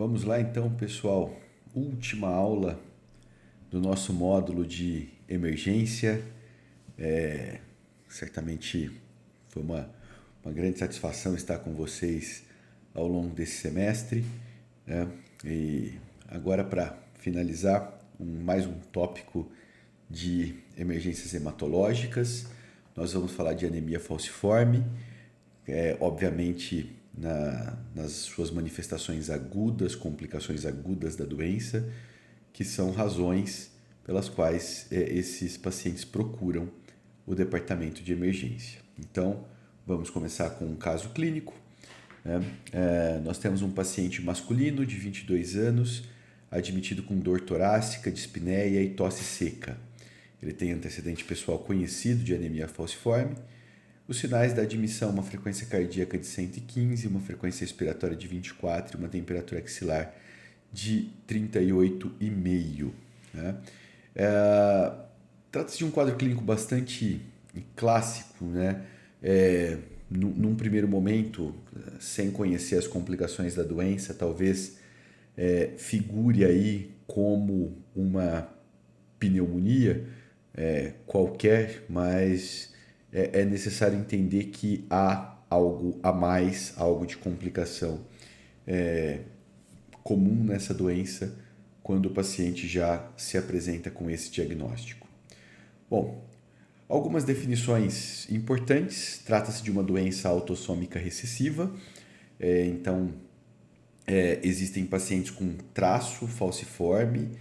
Vamos lá então, pessoal. Última aula do nosso módulo de emergência. Certamente foi uma grande satisfação estar com vocês ao longo desse semestre, né? E agora, para finalizar, mais um tópico de emergências hematológicas. Nós vamos falar de anemia falciforme, obviamente nas suas manifestações agudas, complicações agudas da doença, que são razões pelas quais esses pacientes procuram o departamento de emergência. Então, vamos começar com um caso clínico. Né? Nós temos um paciente masculino de 22 anos, admitido com dor torácica, dispneia e tosse seca. Ele tem antecedente pessoal conhecido de anemia falciforme. Os sinais da admissão: uma frequência cardíaca de 115, uma frequência respiratória de 24 e uma temperatura axilar de 38,5. Né? Trata-se de um quadro clínico bastante clássico, né? Num primeiro momento, sem conhecer as complicações da doença, talvez figure aí como uma pneumonia qualquer, mas é necessário entender que há algo a mais, algo de complicação comum nessa doença quando o paciente já se apresenta com esse diagnóstico. Bom, algumas definições importantes: trata-se de uma doença autossômica recessiva, então existem pacientes com traço falciforme,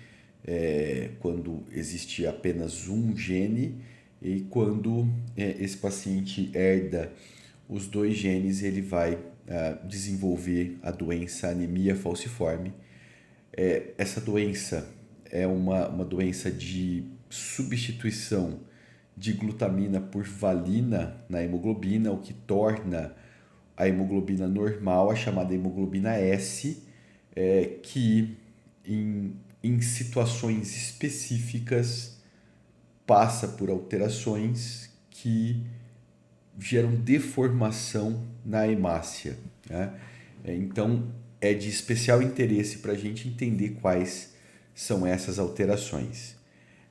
quando existe apenas um gene, e quando esse paciente herda os dois genes, ele vai desenvolver a doença anemia falciforme. Essa doença é uma doença de substituição de glutamina por valina na hemoglobina, o que torna a hemoglobina normal, a chamada hemoglobina S, que em situações específicas passa por alterações que geram deformação na hemácia. Né? Então, é de especial interesse para a gente entender quais são essas alterações.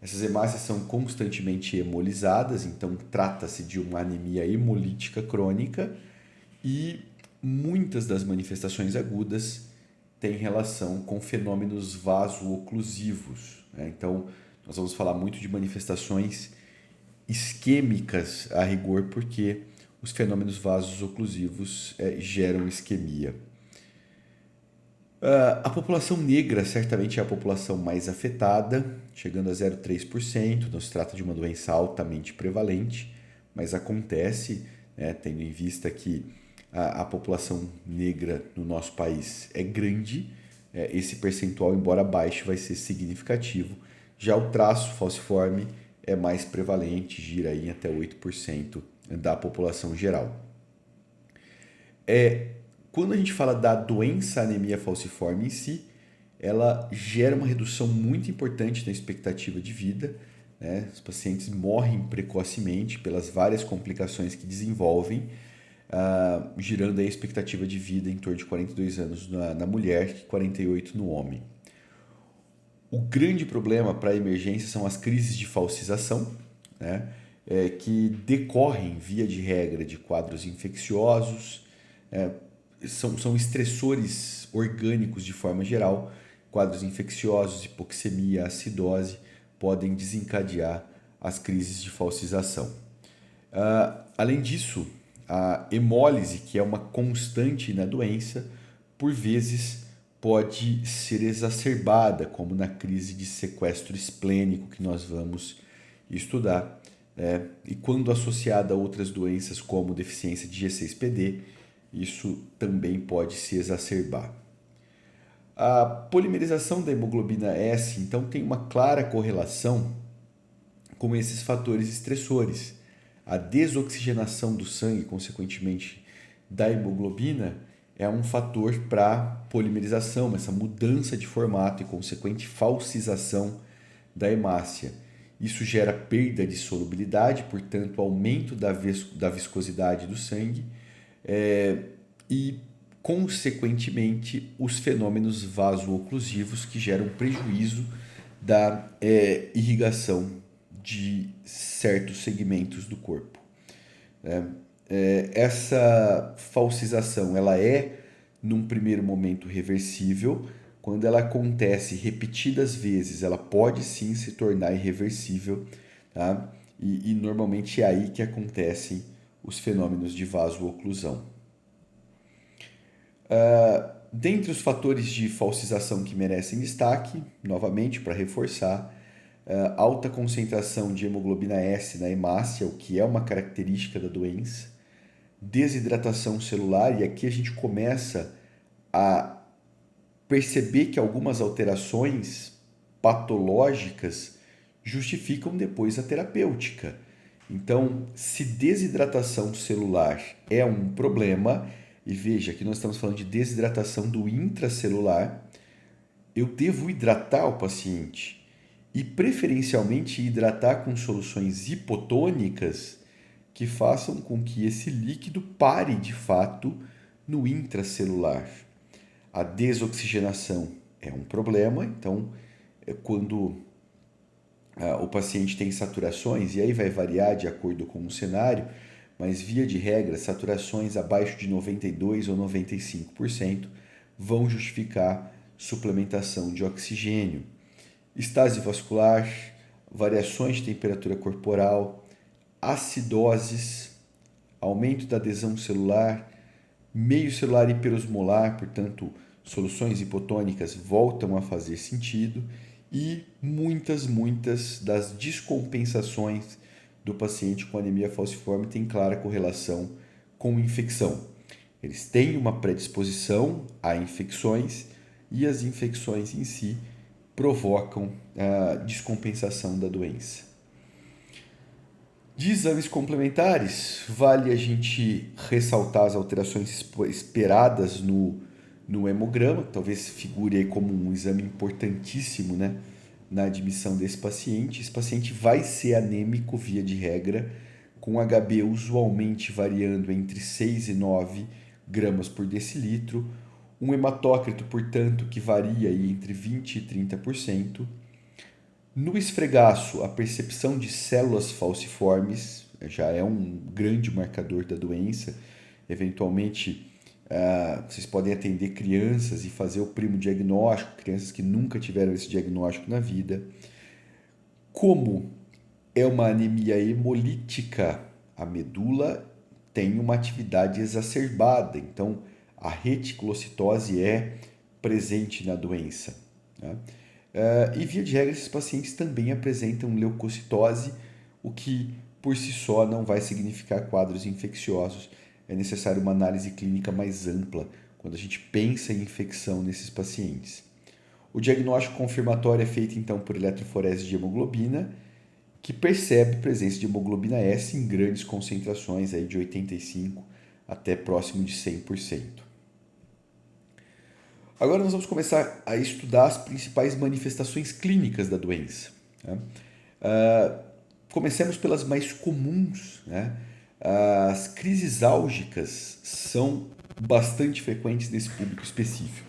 Essas hemácias são constantemente hemolizadas, então trata-se de uma anemia hemolítica crônica, e muitas das manifestações agudas têm relação com fenômenos vaso-oclusivos. Né? Então, nós vamos falar muito de manifestações isquêmicas a rigor, porque os fenômenos vaso-oclusivos geram isquemia. A população negra certamente é a população mais afetada, chegando a 0,3%. Não se trata de uma doença altamente prevalente, mas acontece, né, tendo em vista que a população negra no nosso país é grande. Esse percentual, embora baixo, vai ser significativo. Já o traço falciforme é mais prevalente, gira em até 8% da população geral. Quando a gente fala da doença anemia falciforme em si, ela gera uma redução muito importante na expectativa de vida. Né? Os pacientes morrem precocemente pelas várias complicações que desenvolvem, girando a expectativa de vida em torno de 42 anos na mulher e 48 no homem. O grande problema para a emergência são as crises de falcização, né? Que decorrem, via de regra, de quadros infecciosos. São estressores orgânicos de forma geral. Quadros infecciosos, hipoxemia, acidose podem desencadear as crises de falcização. Além disso, a hemólise, que é uma constante na doença, por vezes pode ser exacerbada, como na crise de sequestro esplênico que nós vamos estudar, e quando associada a outras doenças como deficiência de G6PD, isso também pode se exacerbar. A polimerização da hemoglobina S, então, tem uma clara correlação com esses fatores estressores. A desoxigenação do sangue, consequentemente, da hemoglobina, é um fator para polimerização, essa mudança de formato e consequente falcização da hemácia. Isso gera perda de solubilidade, portanto, aumento da viscosidade do sangue, e consequentemente, os fenômenos vaso-oclusivos que geram prejuízo da irrigação de certos segmentos do corpo. Essa falsização ela é, num primeiro momento, reversível. Quando ela acontece repetidas vezes, ela pode sim se tornar irreversível, tá? E normalmente é aí que acontecem os fenômenos de vaso-oclusão. Dentre os fatores de falsização que merecem destaque, novamente para reforçar, alta concentração de hemoglobina S na hemácia, o que é uma característica da doença, desidratação celular, e aqui a gente começa a perceber que algumas alterações patológicas justificam depois a terapêutica. Então, se desidratação celular é um problema, e veja que nós estamos falando de desidratação do intracelular, eu devo hidratar o paciente e preferencialmente hidratar com soluções hipotônicas que façam com que esse líquido pare de fato no intracelular. A desoxigenação é um problema, então quando o paciente tem saturações, e aí vai variar de acordo com o cenário, mas via de regra, saturações abaixo de 92% ou 95% vão justificar suplementação de oxigênio. Estase vascular, variações de temperatura corporal, acidoses, aumento da adesão celular, meio celular hiperosmolar, portanto, soluções hipotônicas voltam a fazer sentido, e muitas das descompensações do paciente com anemia falciforme têm clara correlação com infecção. Eles têm uma predisposição a infecções e as infecções em si provocam a descompensação da doença. De exames complementares, vale a gente ressaltar as alterações esperadas no hemograma, que talvez figure aí como um exame importantíssimo, né, na admissão desse paciente. Esse paciente vai ser anêmico via de regra, com HB usualmente variando entre 6 e 9 gramas por decilitro, um hematócrito, portanto, que varia aí entre 20% e 30%. No esfregaço, a percepção de células falciformes já é um grande marcador da doença. Eventualmente, vocês podem atender crianças e fazer o primo diagnóstico, crianças que nunca tiveram esse diagnóstico na vida. Como é uma anemia hemolítica, a medula tem uma atividade exacerbada, então a reticulocitose é presente na doença, né? E via de regra, esses pacientes também apresentam leucocitose, o que por si só não vai significar quadros infecciosos. É necessário uma análise clínica mais ampla quando a gente pensa em infecção nesses pacientes. O diagnóstico confirmatório é feito então por eletroforese de hemoglobina, que percebe presença de hemoglobina S em grandes concentrações, aí de 85% até próximo de 100%. Agora nós vamos começar a estudar as principais manifestações clínicas da doença, né? Comecemos pelas mais comuns, né? As crises álgicas são bastante frequentes nesse público específico,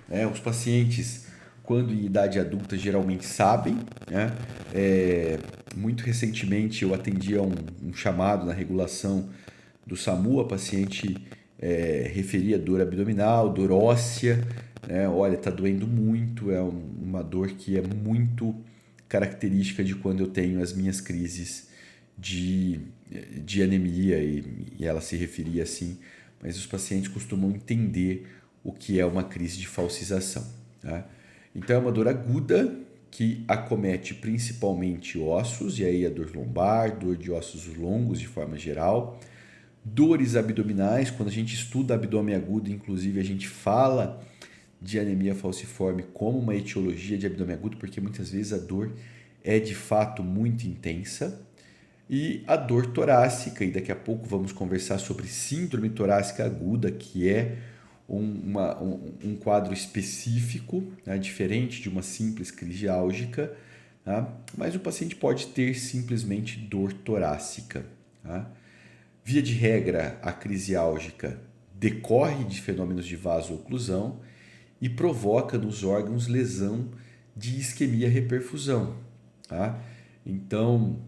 né? Os pacientes, quando em idade adulta, geralmente sabem, né? Muito recentemente eu atendi a um chamado na regulação do SAMU, a paciente referia dor abdominal, dor óssea, né? Olha, está doendo muito, é uma dor que é muito característica de quando eu tenho as minhas crises de anemia, e ela se referia assim, mas os pacientes costumam entender o que é uma crise de falcização, tá? Então é uma dor aguda que acomete principalmente ossos, e aí a dor lombar, dor de ossos longos de forma geral, dores abdominais. Quando a gente estuda abdômen agudo, inclusive, a gente fala de anemia falciforme como uma etiologia de abdômen agudo, porque muitas vezes a dor é de fato muito intensa. E a dor torácica, e daqui a pouco vamos conversar sobre síndrome torácica aguda, que é um quadro específico, né, diferente de uma simples crise álgica, tá? Mas o paciente pode ter simplesmente dor torácica, tá? Via de regra, a crise álgica decorre de fenômenos de vaso-oclusão e provoca nos órgãos lesão de isquemia-reperfusão. Tá? Então,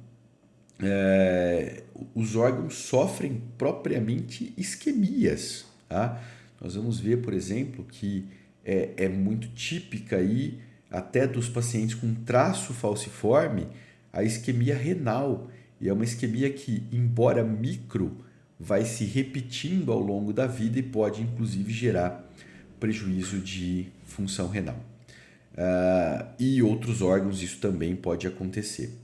os órgãos sofrem propriamente isquemias. Tá? Nós vamos ver, por exemplo, que é muito típica aí, até dos pacientes com traço falciforme, a isquemia renal. E é uma isquemia que, embora micro, vai se repetindo ao longo da vida e pode, inclusive, gerar prejuízo de função renal. E outros órgãos isso também pode acontecer.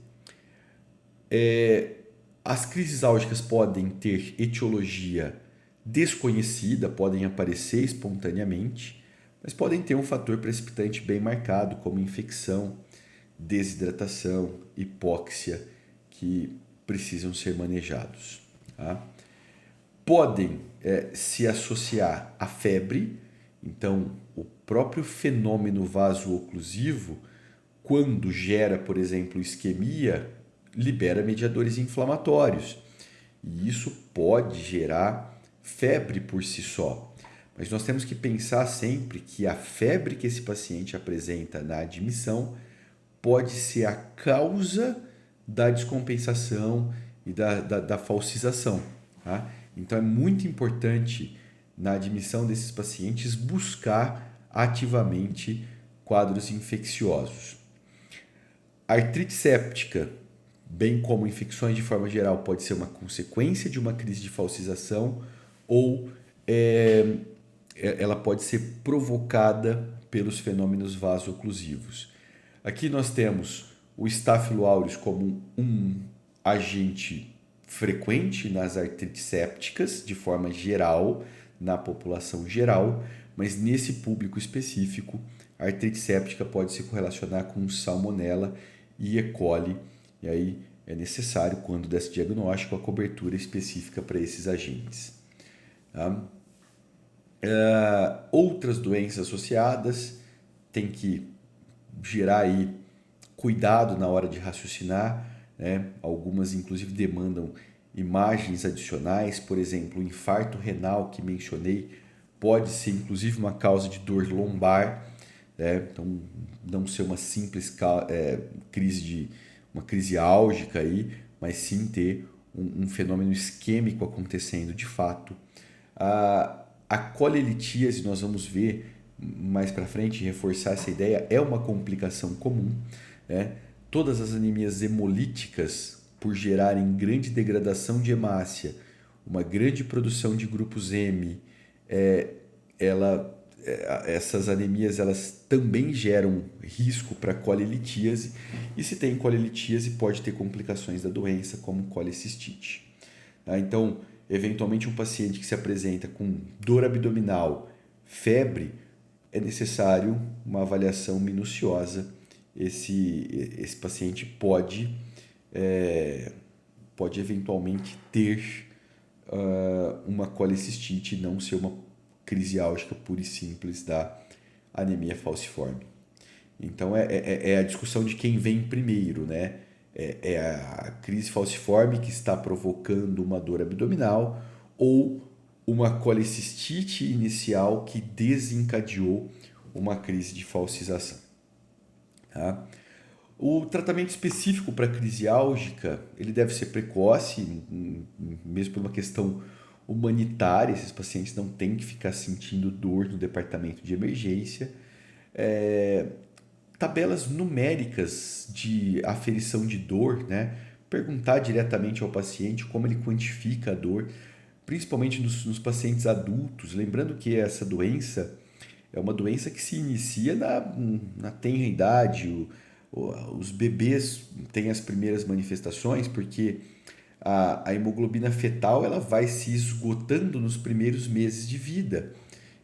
As crises álgicas podem ter etiologia desconhecida, podem aparecer espontaneamente, mas podem ter um fator precipitante bem marcado, como infecção, desidratação, hipóxia, que precisam ser manejados. Tá? Podem se associar à febre, então o próprio fenômeno vaso-oclusivo, quando gera, por exemplo, isquemia, libera mediadores inflamatórios. E isso pode gerar febre por si só. Mas nós temos que pensar sempre que a febre que esse paciente apresenta na admissão pode ser a causa da descompensação e da falcização. Tá? Então é muito importante na admissão desses pacientes buscar ativamente quadros infecciosos. Artrite séptica, bem como infecções de forma geral, pode ser uma consequência de uma crise de falcização ou ela pode ser provocada pelos fenômenos vaso-oclusivos. Aqui nós temos o Staphylo aureus como um agente frequente nas artrites sépticas, de forma geral, na população geral, mas nesse público específico, a artrite séptica pode se correlacionar com Salmonella e E. coli, e aí é necessário, quando desse diagnóstico, a cobertura específica para esses agentes. Tá? Outras doenças associadas tem que gerar aí cuidado na hora de raciocinar, né? Algumas inclusive demandam imagens adicionais, por exemplo, o infarto renal que mencionei pode ser inclusive uma causa de dor lombar, né? Então não ser uma simples uma crise álgica aí, mas sim ter um fenômeno isquêmico acontecendo de fato. A colelitíase, nós vamos ver mais para frente, reforçar essa ideia, é uma complicação comum. Né? Todas as anemias hemolíticas, por gerarem grande degradação de hemácia, uma grande produção de grupos M, essas anemias elas também geram risco para colelitíase, e se tem colelitíase pode ter complicações da doença, como colecistite. Tá? Então, eventualmente um paciente que se apresenta com dor abdominal, febre, é necessário uma avaliação minuciosa. Esse paciente pode eventualmente ter uma colecistite e não ser uma crise álgica pura e simples da anemia falciforme. Então é a discussão de quem vem primeiro, né? É a crise falciforme que está provocando uma dor abdominal ou uma colecistite inicial que desencadeou uma crise de falcização. Tá? O tratamento específico para crise álgica ele deve ser precoce, mesmo por uma questão humanitária. Esses pacientes não têm que ficar sentindo dor no departamento de emergência. Tabelas numéricas de aferição de dor, né? Perguntar diretamente ao paciente como ele quantifica a dor, principalmente nos pacientes adultos. Lembrando que essa doença é uma doença que se inicia na tenra idade. Os bebês têm as primeiras manifestações porque a hemoglobina fetal ela vai se esgotando nos primeiros meses de vida.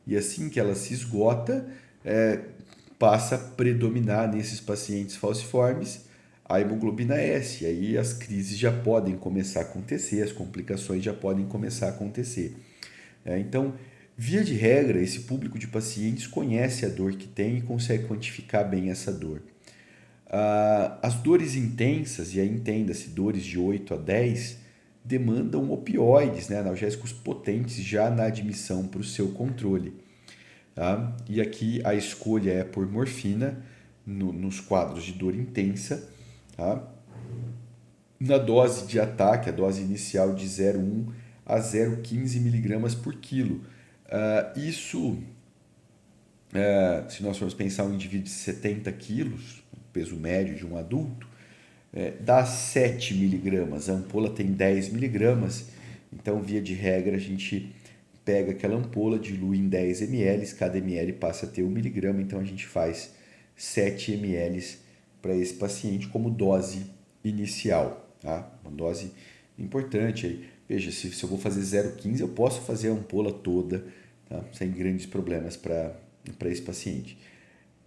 E assim que ela se esgota, passa a predominar nesses pacientes falciformes a hemoglobina S. E aí as crises já podem começar a acontecer, as complicações já podem começar a acontecer. Então, via de regra, esse público de pacientes conhece a dor que tem e consegue quantificar bem essa dor. As dores intensas, e aí entenda-se dores de 8 a 10, demandam opioides, né, analgésicos potentes já na admissão para o seu controle. Tá? E aqui a escolha é por morfina nos quadros de dor intensa, tá? Na dose de ataque, a dose inicial de 0,1 a 0,15 miligramas por quilo. Isso, se nós formos pensar um indivíduo de 70 quilos, peso médio de um adulto, dá 7 miligramas. A ampola tem 10 miligramas, então, via de regra, a gente pega aquela ampola, dilui em 10 ml, cada ml passa a ter 1 miligrama, então a gente faz 7 ml para esse paciente como dose inicial. Tá? Uma dose importante. Aí, veja, se eu vou fazer 0,15, eu posso fazer a ampola toda, tá? Sem grandes problemas para esse paciente.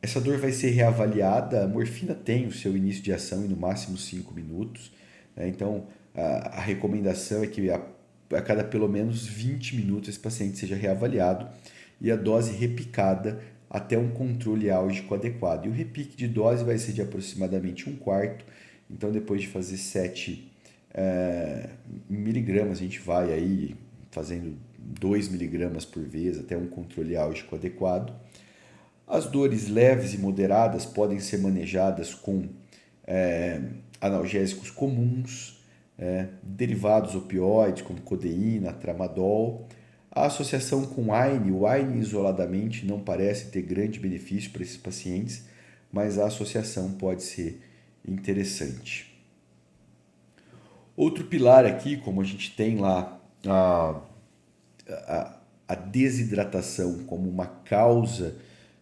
Essa dor vai ser reavaliada. A morfina tem o seu início de ação em no máximo 5 minutos. Né? Então, a recomendação é que a cada pelo menos 20 minutos esse paciente seja reavaliado e a dose repicada até um controle álgico adequado. E o repique de dose vai ser de aproximadamente 1/4. Então, depois de fazer 7 miligramas, a gente vai aí fazendo 2 miligramas por vez até um controle álgico adequado. As dores leves e moderadas podem ser manejadas com analgésicos comuns, derivados opioides como codeína, tramadol. A associação com o AINE isoladamente não parece ter grande benefício para esses pacientes, mas a associação pode ser interessante. Outro pilar aqui, como a gente tem lá a desidratação como uma causa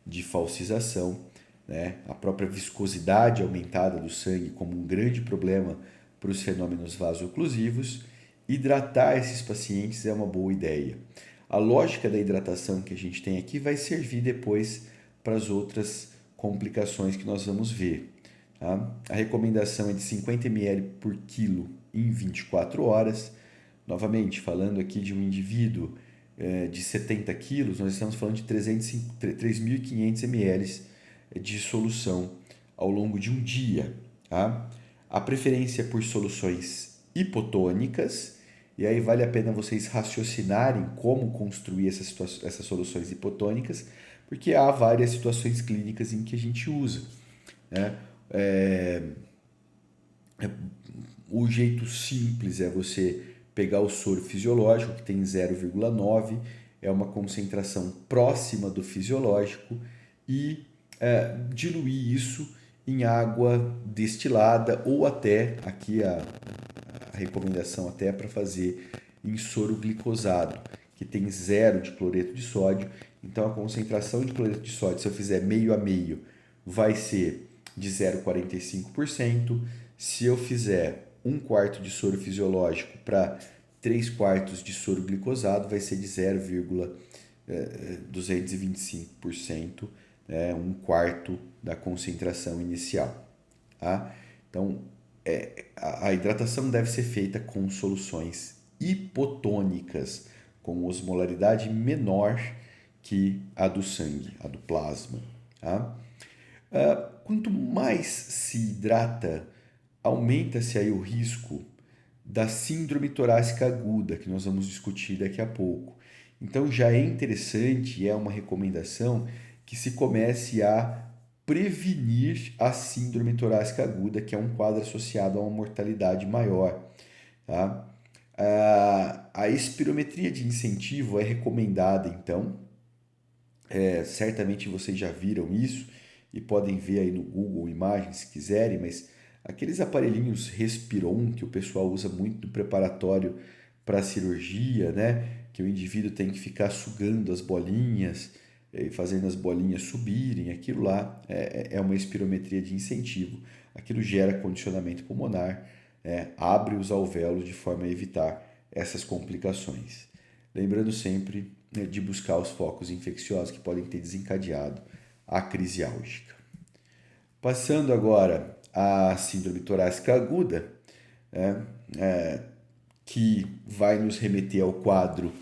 de falcização, né? A própria viscosidade aumentada do sangue como um grande problema para os fenômenos vaso-oclusivos, hidratar esses pacientes é uma boa ideia. A lógica da hidratação que a gente tem aqui vai servir depois para as outras complicações que nós vamos ver. Tá? A recomendação é de 50 ml por quilo em 24 horas. Novamente, falando aqui de um indivíduo de 70 quilos, nós estamos falando de 3.500 ml de solução ao longo de um dia. Tá? A preferência é por soluções hipotônicas, e aí vale a pena vocês raciocinarem como construir essas soluções hipotônicas, porque há várias situações clínicas em que a gente usa. Né? O jeito simples é você pegar o soro fisiológico, que tem 0,9, é uma concentração próxima do fisiológico, e diluir isso em água destilada, ou até, aqui a recomendação até é para fazer em soro glicosado, que tem 0 de cloreto de sódio. Então a concentração de cloreto de sódio, se eu fizer meio a meio, vai ser de 0,45%. Se eu fizer 1/4 de soro fisiológico para 3/4 de soro glicosado, vai ser de 0,225%, 1/4 da concentração inicial. Tá? Então, a hidratação deve ser feita com soluções hipotônicas, com osmolaridade menor que a do sangue, a do plasma. Tá? Quanto mais se hidrata, aumenta-se aí o risco da síndrome torácica aguda, que nós vamos discutir daqui a pouco. Então já é interessante, é uma recomendação que se comece a prevenir a síndrome torácica aguda, que é um quadro associado a uma mortalidade maior. Tá? A espirometria de incentivo é recomendada, então. Certamente vocês já viram isso e podem ver aí no Google imagens se quiserem, mas aqueles aparelhinhos Respiron que o pessoal usa muito no preparatório para a cirurgia, né? Que o indivíduo tem que ficar sugando as bolinhas e fazendo as bolinhas subirem, aquilo lá é uma espirometria de incentivo. Aquilo gera condicionamento pulmonar, abre os alvéolos de forma a evitar essas complicações. Lembrando sempre de buscar os focos infecciosos que podem ter desencadeado a crise álgica. Passando agora à síndrome torácica aguda, que vai nos remeter ao quadro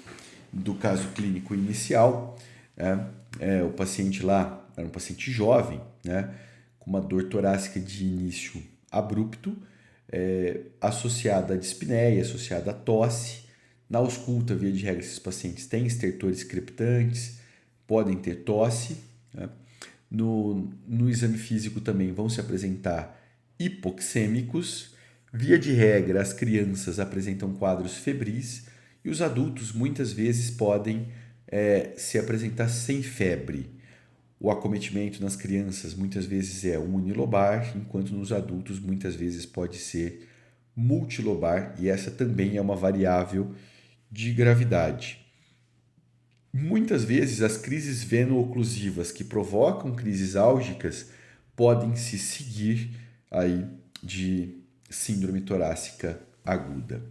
do caso clínico inicial. O paciente lá era um paciente jovem, com uma dor torácica de início abrupto, associada à dispneia, associada à tosse. Na ausculta, via de regra, esses pacientes têm estertores crepitantes, podem ter tosse, né? No exame físico também vão se apresentar hipoxêmicos. Via de regra, as crianças apresentam quadros febris e os adultos muitas vezes podem se apresentar sem febre. O acometimento nas crianças muitas vezes é unilobar, enquanto nos adultos muitas vezes pode ser multilobar, e essa também é uma variável de gravidade. Muitas vezes as crises veno-oclusivas que provocam crises álgicas podem se seguir aí de síndrome torácica aguda.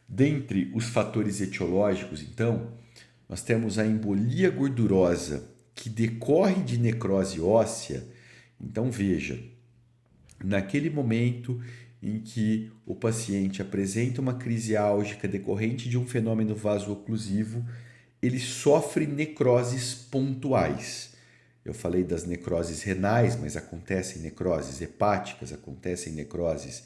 Dentre os fatores etiológicos, então, nós temos a embolia gordurosa que decorre de necrose óssea. Então veja, naquele momento em que o paciente apresenta uma crise álgica decorrente de um fenômeno vaso-oclusivo, ele sofre necroses pontuais. Eu falei das necroses renais, mas acontecem necroses hepáticas, acontecem necroses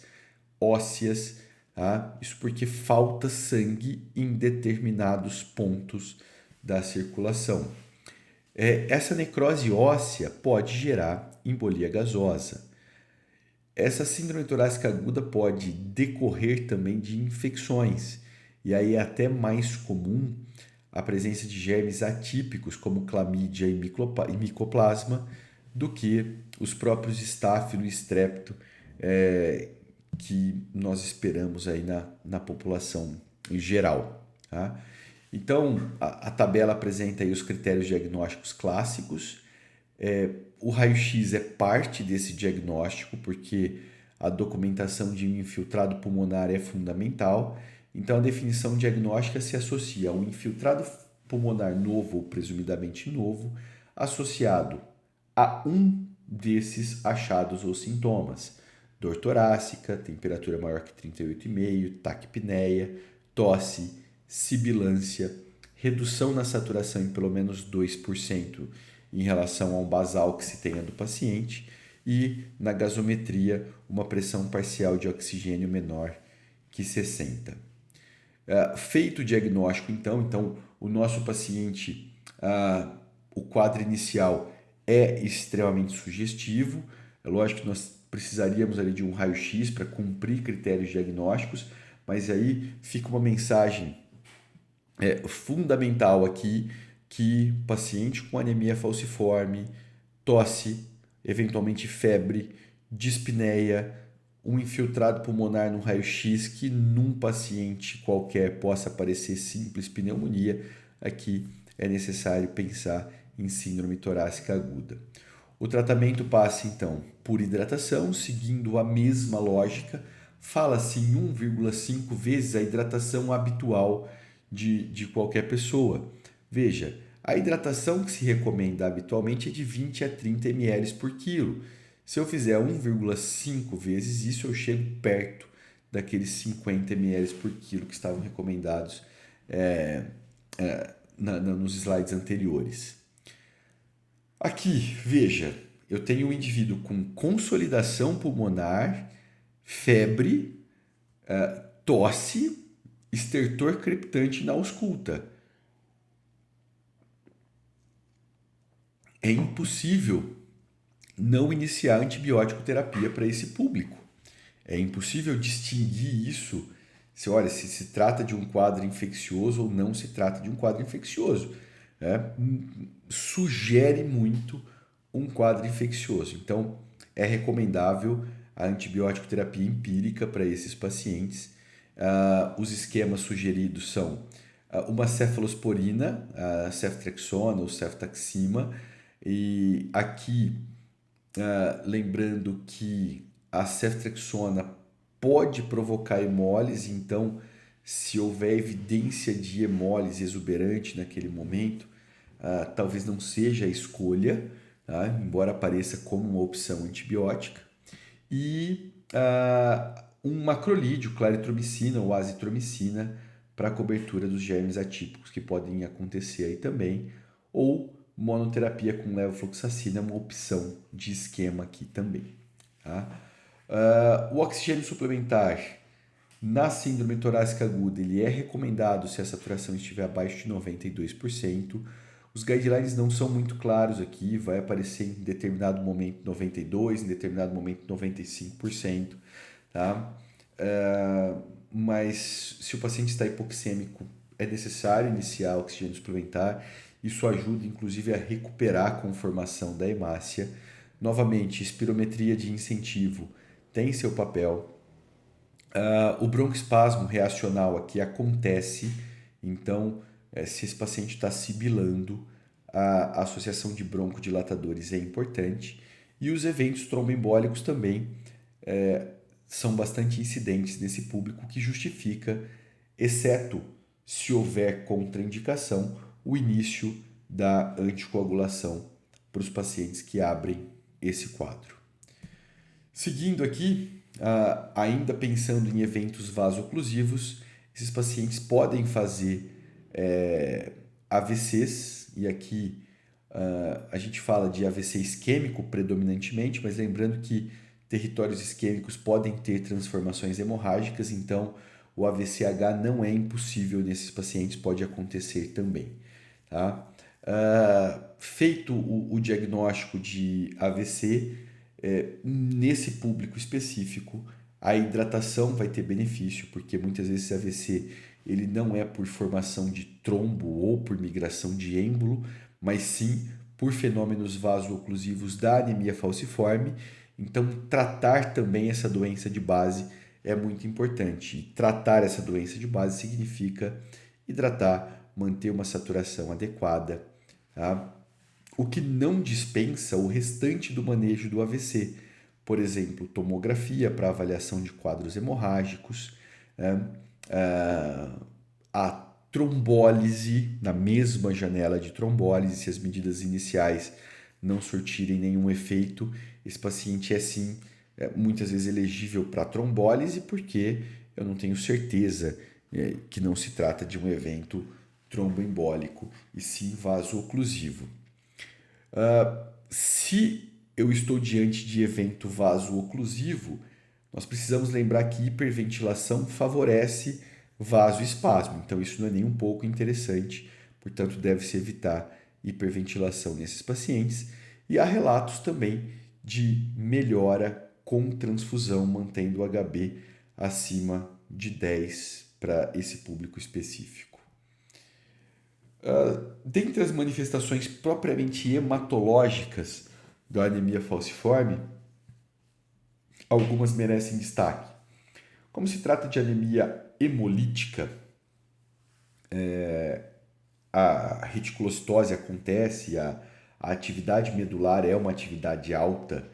ósseas, tá? Isso porque falta sangue em determinados pontos da circulação. Essa necrose óssea pode gerar embolia gasosa. Essa síndrome torácica aguda pode decorrer também de infecções, e aí é até mais comum a presença de germes atípicos como clamídia e micoplasma do que os próprios estáfilo e estrepto que nós esperamos aí na população em geral. Tá? Então, a tabela apresenta aí os critérios diagnósticos clássicos. O raio-x é parte desse diagnóstico, porque a documentação de um infiltrado pulmonar é fundamental. Então, a definição diagnóstica se associa a um infiltrado pulmonar novo ou presumidamente novo, associado a um desses achados ou sintomas: dor torácica, temperatura maior que 38,5, taquipneia, tosse, sibilância, redução na saturação em pelo menos 2% em relação ao basal que se tenha do paciente, e na gasometria uma pressão parcial de oxigênio menor que 60. Feito o diagnóstico, então o nosso paciente, o quadro inicial é extremamente sugestivo. É lógico que nós precisaríamos ali de um raio-x para cumprir critérios diagnósticos, mas aí fica uma mensagem fundamental aqui, que paciente com anemia falciforme, tosse, eventualmente febre, dispneia, um infiltrado pulmonar no raio-x que num paciente qualquer possa parecer simples pneumonia, aqui é necessário pensar em síndrome torácica aguda. O tratamento passa então por hidratação, seguindo a mesma lógica. Fala-se em 1,5 vezes a hidratação habitual de qualquer pessoa. Veja, a hidratação que se recomenda habitualmente é de 20 a 30 ml por quilo. Se eu fizer 1,5 vezes isso, eu chego perto daqueles 50 ml por quilo que estavam recomendados nos slides anteriores. Aqui, veja, eu tenho um indivíduo com consolidação pulmonar, febre, tosse, estertor crepitante na ausculta. É impossível não iniciar antibiótico terapia para esse público. É impossível distinguir isso, se se trata de um quadro infeccioso ou não se trata de um quadro infeccioso. Sugere muito um quadro infeccioso. Então, é recomendável a antibiótico terapia empírica para esses pacientes. Os esquemas sugeridos são uma cefalosporina, ceftrexona ou ceftaxima, e aqui lembrando que a ceftrexona pode provocar hemólise, então se houver evidência de hemólise exuberante naquele momento, talvez não seja a escolha, tá? Embora apareça como uma opção antibiótica. E um macrolídeo, claritromicina ou azitromicina, para a cobertura dos germes atípicos que podem acontecer aí também, ou monoterapia com levofloxacina é uma opção de esquema aqui também. Tá? O oxigênio suplementar na síndrome torácica aguda, ele é recomendado se a saturação estiver abaixo de 92%. Os guidelines não são muito claros aqui, vai aparecer em determinado momento 92%, em determinado momento 95%, tá? Mas se o paciente está hipoxêmico, é necessário iniciar oxigênio suplementar. Isso ajuda, inclusive, a recuperar a conformação da hemácia. Novamente, espirometria de incentivo tem seu papel. O broncoespasmo reacional aqui acontece, então, se esse paciente está sibilando, a associação de broncodilatadores é importante. E os eventos tromboembólicos também são bastante incidentes nesse público, que justifica, exceto se houver contraindicação, o início da anticoagulação para os pacientes que abrem esse quadro. Seguindo aqui, ainda pensando em eventos vasoclusivos, esses pacientes podem fazer AVCs, e aqui a gente fala de AVC isquêmico predominantemente, mas lembrando que territórios isquêmicos podem ter transformações hemorrágicas, então o AVCH não é impossível nesses pacientes, pode acontecer também. Tá? Feito o diagnóstico de AVC, nesse público específico, a hidratação vai ter benefício, porque muitas vezes esse AVC ele não é por formação de trombo ou por migração de êmbolo, mas sim por fenômenos vaso-oclusivos da anemia falciforme. Então, tratar também essa doença de base é muito importante. E tratar essa doença de base significa hidratar, manter uma saturação adequada, tá? O que não dispensa o restante do manejo do AVC. Por exemplo, tomografia para avaliação de quadros hemorrágicos, né? A trombólise, na mesma janela de trombólise, se as medidas iniciais não surtirem nenhum efeito, esse paciente é sim, muitas vezes elegível para trombólise, porque eu não tenho certeza que não se trata de um evento tromboembólico e sim vaso-oclusivo. Se eu estou diante de evento vaso-oclusivo, nós precisamos lembrar que hiperventilação favorece vasoespasmo, então isso não é nem um pouco interessante, portanto deve-se evitar hiperventilação nesses pacientes. E há relatos também de melhora com transfusão, mantendo o HB acima de 10 para esse público específico. Dentre as manifestações propriamente hematológicas da anemia falciforme, algumas merecem destaque. Como se trata de anemia hemolítica, a reticulocitose acontece, a atividade medular é uma atividade alta,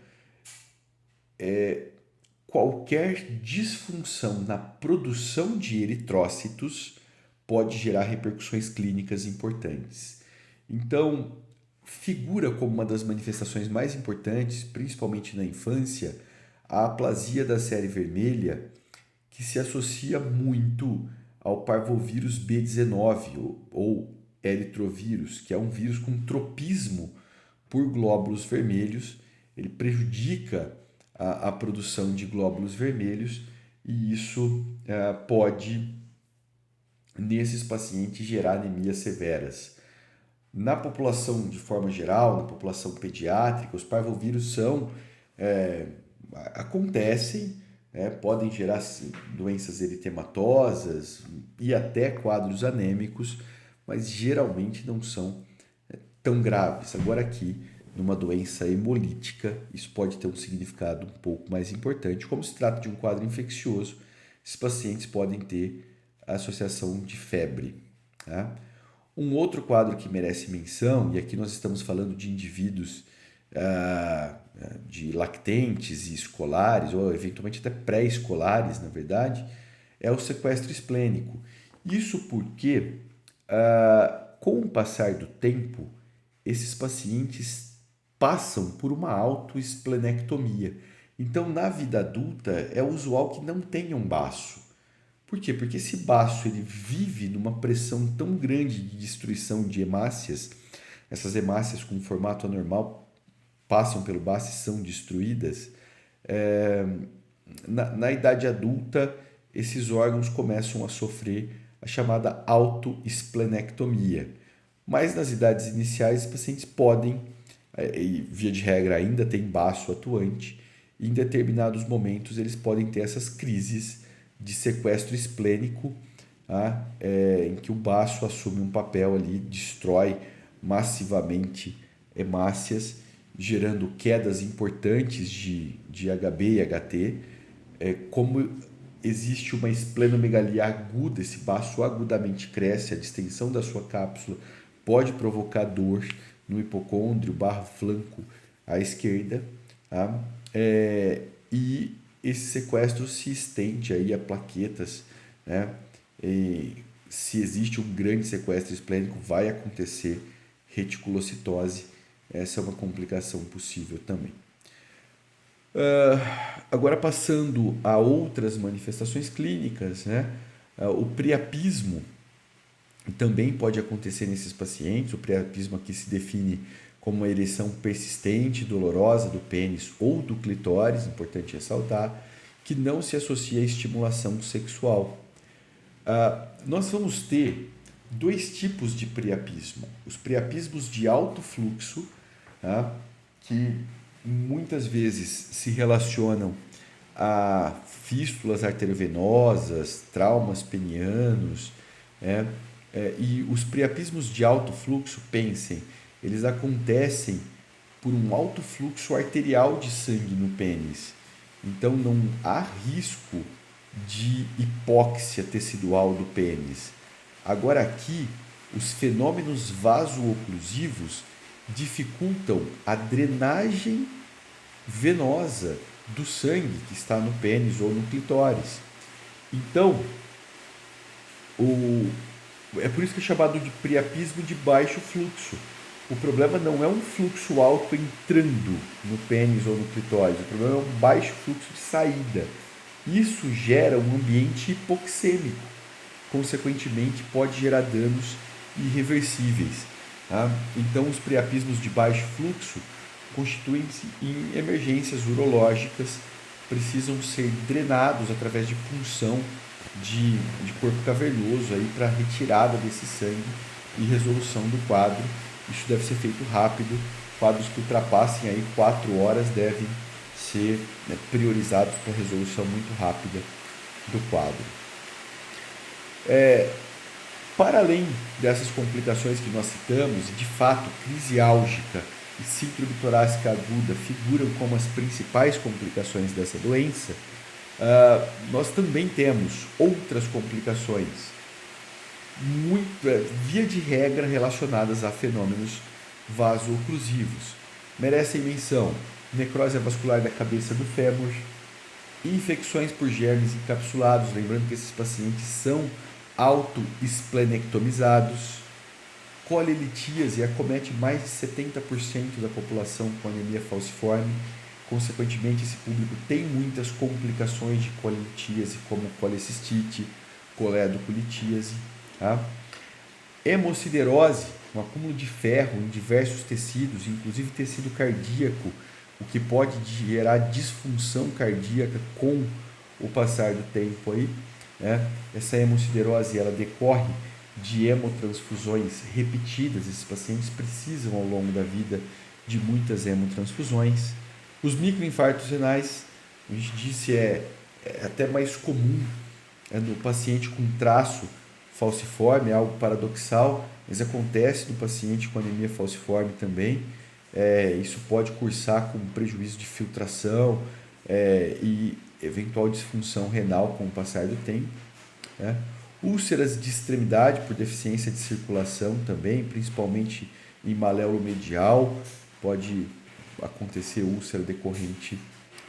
qualquer disfunção na produção de eritrócitos pode gerar repercussões clínicas importantes. Então, figura como uma das manifestações mais importantes, principalmente na infância, a aplasia da série vermelha, que se associa muito ao parvovírus B19 ou eritrovírus, que é um vírus com tropismo por glóbulos vermelhos. Ele prejudica a produção de glóbulos vermelhos e isso pode, nesses pacientes, gerar anemias severas. Na população de forma geral, na população pediátrica, os parvovírus acontecem, podem gerar doenças eritematosas e até quadros anêmicos, mas geralmente não são tão graves. Agora aqui, numa doença hemolítica, isso pode ter um significado um pouco mais importante. Como se trata de um quadro infeccioso, esses pacientes podem ter associação de febre. Tá? Um outro quadro que merece menção, e aqui nós estamos falando de indivíduos de lactentes e escolares, ou eventualmente até pré-escolares, na verdade, é o sequestro esplênico. Isso porque, com o passar do tempo, esses pacientes passam por uma autoesplenectomia. Então, na vida adulta, é usual que não tenham baço. Por quê? Porque esse baço ele vive numa pressão tão grande de destruição de hemácias, essas hemácias com formato anormal passam pelo baço e são destruídas, Na idade adulta, esses órgãos começam a sofrer a chamada autoesplenectomia. Mas nas idades iniciais, os pacientes podem, e via de regra ainda tem baço atuante, e em determinados momentos eles podem ter essas crises de sequestro esplênico, tá? Em que o baço assume um papel ali, destrói massivamente hemácias, gerando quedas importantes de HB e HT. Como existe uma esplenomegalia aguda, esse baço agudamente cresce, a distensão da sua cápsula pode provocar dor no hipocôndrio / flanco à esquerda, tá? E esse sequestro se estende aí a plaquetas, né? E se existe um grande sequestro esplênico, vai acontecer reticulocitose. Essa é uma complicação possível também. Agora passando a outras manifestações clínicas, né? O priapismo também pode acontecer nesses pacientes. O priapismo aqui se define como uma ereção persistente, dolorosa do pênis ou do clitóris, importante ressaltar, que não se associa à estimulação sexual. Nós vamos ter dois tipos de priapismo. Os priapismos de alto fluxo, tá? Que muitas vezes se relacionam a fístulas arteriovenosas, traumas penianos, e os priapismos de alto fluxo, pensem, eles acontecem por um alto fluxo arterial de sangue no pênis. Então não há risco de hipóxia tecidual do pênis. Agora aqui, os fenômenos vaso-oclusivos dificultam a drenagem venosa do sangue que está no pênis ou no clitóris. Então, é por isso que é chamado de priapismo de baixo fluxo. O problema não é um fluxo alto entrando no pênis ou no clitóris, o problema é um baixo fluxo de saída. Isso gera um ambiente hipoxêmico, consequentemente pode gerar danos irreversíveis. Tá? Então, os priapismos de baixo fluxo constituem-se em emergências urológicas, precisam ser drenados através de punção de corpo cavernoso para retirada desse sangue e resolução do quadro. Isso deve ser feito rápido. Quadros que ultrapassem aí 4 horas devem ser priorizados para resolução muito rápida do quadro. Para além dessas complicações que nós citamos, de fato, crise álgica e síndrome torácica aguda figuram como as principais complicações dessa doença, nós também temos outras complicações, via de regra relacionadas a fenômenos vaso-oclusivos. Merecem menção: necrose vascular da cabeça do fêmur, infecções por germes encapsulados, lembrando que esses pacientes são autoesplenectomizados, colelitíase acomete mais de 70% da população com anemia falciforme. Consequentemente, esse público tem muitas complicações de colelitíase, como colecistite, coledocolitíase. Tá? Hemosiderose, um acúmulo de ferro em diversos tecidos, inclusive tecido cardíaco, o que pode gerar disfunção cardíaca com o passar do tempo aí. Essa hemosiderose ela decorre de hemotransfusões repetidas. Esses pacientes precisam ao longo da vida de muitas hemotransfusões. Os microinfartos renais, a gente disse, é até mais comum no paciente com traço falciforme, algo paradoxal, mas acontece no paciente com anemia falciforme também. Isso pode cursar com prejuízo de filtração e eventual disfunção renal com o passar do tempo. Úlceras de extremidade por deficiência de circulação também, principalmente em maléolo medial, pode acontecer úlcera decorrente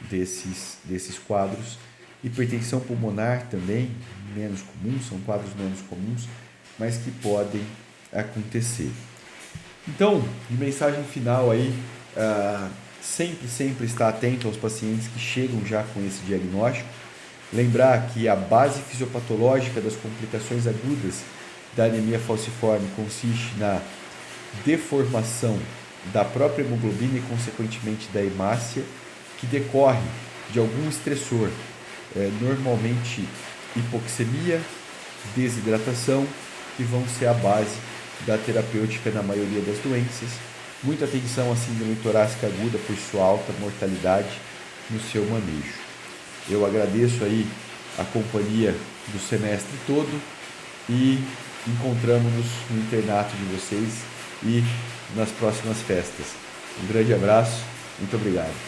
desses quadros. Hipertensão pulmonar também, menos comum, são quadros menos comuns, mas que podem acontecer. Então, de mensagem final aí, sempre estar atento aos pacientes que chegam já com esse diagnóstico. Lembrar que a base fisiopatológica das complicações agudas da anemia falciforme consiste na deformação da própria hemoglobina e, consequentemente, da hemácia, que decorre de algum estressor, normalmente hipoxemia, desidratação, que vão ser a base da terapêutica na maioria das doenças. Muita atenção à síndrome torácica aguda por sua alta mortalidade no seu manejo. Eu agradeço aí a companhia do semestre todo e encontramos-nos no internato de vocês e nas próximas festas. Um grande abraço, muito obrigado.